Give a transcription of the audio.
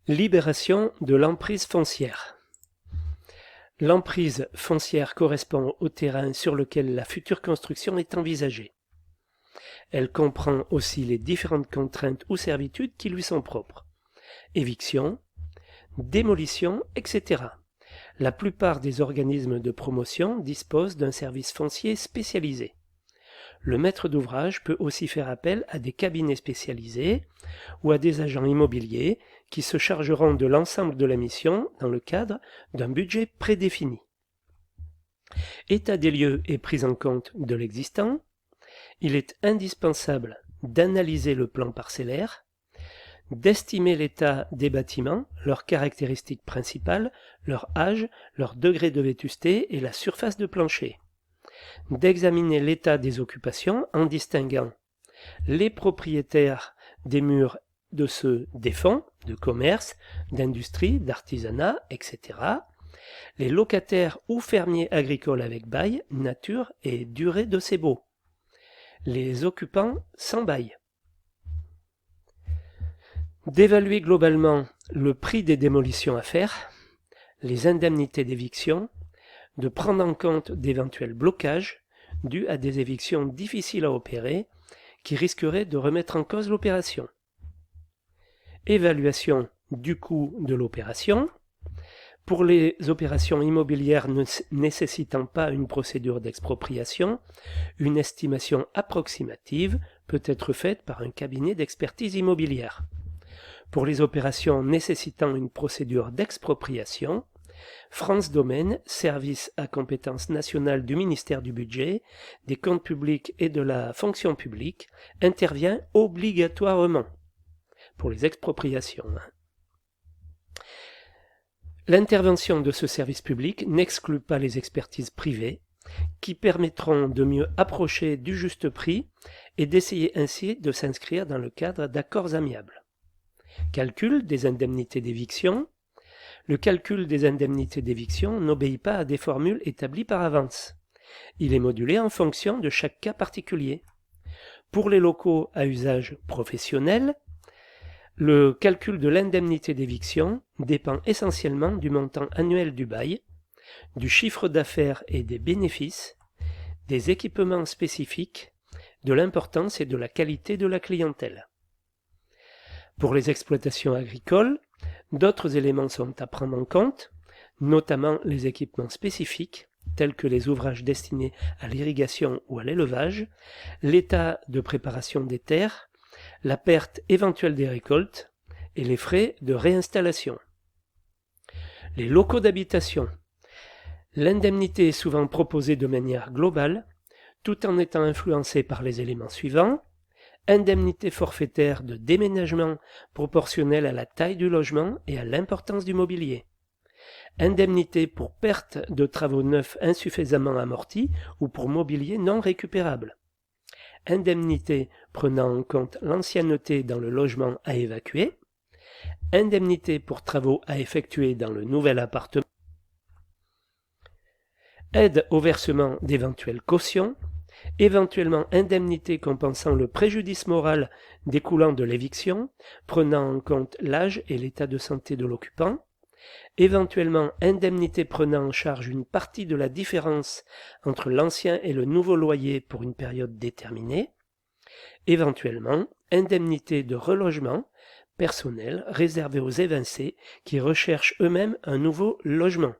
Libération de l'emprise foncière. L'emprise foncière correspond au terrain sur lequel la future construction est envisagée. Elle comprend aussi les différentes contraintes ou servitudes qui lui sont propres. Éviction, démolition, etc. La plupart des organismes de promotion disposent d'un service foncier spécialisé. Le maître d'ouvrage peut aussi faire appel à des cabinets spécialisés ou à des agents immobiliers qui se chargeront de l'ensemble de la mission dans le cadre d'un budget prédéfini. État des lieux et prise en compte de l'existant. Il est indispensable d'analyser le plan parcellaire, d'estimer l'état des bâtiments, leurs caractéristiques principales, leur âge, leur degré de vétusté et la surface de plancher, d'examiner l'état des occupations en distinguant les propriétaires des murs de ceux des fonds, de commerce, d'industrie, d'artisanat, etc., les locataires ou fermiers agricoles avec bail, nature et durée de ces baux, les occupants sans bail, d'évaluer globalement le prix des démolitions à faire, les indemnités d'éviction, de prendre en compte d'éventuels blocages dus à des évictions difficiles à opérer qui risqueraient de remettre en cause l'opération. Évaluation du coût de l'opération. Pour les opérations immobilières ne nécessitant pas une procédure d'expropriation, une estimation approximative peut être faite par un cabinet d'expertise immobilière. Pour les opérations nécessitant une procédure d'expropriation, France Domaine, service à compétence nationale du ministère du Budget, des comptes publics et de la fonction publique, intervient obligatoirement pour les expropriations. L'intervention de ce service public n'exclut pas les expertises privées qui permettront de mieux approcher du juste prix et d'essayer ainsi de s'inscrire dans le cadre d'accords amiables. Calcul des indemnités d'éviction. Le calcul des indemnités d'éviction n'obéit pas à des formules établies par avance. Il est modulé en fonction de chaque cas particulier. Pour les locaux à usage professionnel, le calcul de l'indemnité d'éviction dépend essentiellement du montant annuel du bail, du chiffre d'affaires et des bénéfices, des équipements spécifiques, de l'importance et de la qualité de la clientèle. Pour les exploitations agricoles, d'autres éléments sont à prendre en compte, notamment les équipements spécifiques, tels que les ouvrages destinés à l'irrigation ou à l'élevage, l'état de préparation des terres, la perte éventuelle des récoltes et les frais de réinstallation. Les locaux d'habitation. L'indemnité est souvent proposée de manière globale, tout en étant influencée par les éléments suivants. Indemnité forfaitaire de déménagement proportionnelle à la taille du logement et à l'importance du mobilier. Indemnité pour perte de travaux neufs insuffisamment amortis ou pour mobilier non récupérable. Indemnité prenant en compte l'ancienneté dans le logement à évacuer. Indemnité pour travaux à effectuer dans le nouvel appartement. Aide au versement d'éventuelles cautions. Éventuellement indemnité compensant le préjudice moral découlant de l'éviction, prenant en compte l'âge et l'état de santé de l'occupant, éventuellement indemnité prenant en charge une partie de la différence entre l'ancien et le nouveau loyer pour une période déterminée, éventuellement indemnité de relogement personnel réservée aux évincés qui recherchent eux-mêmes un nouveau logement.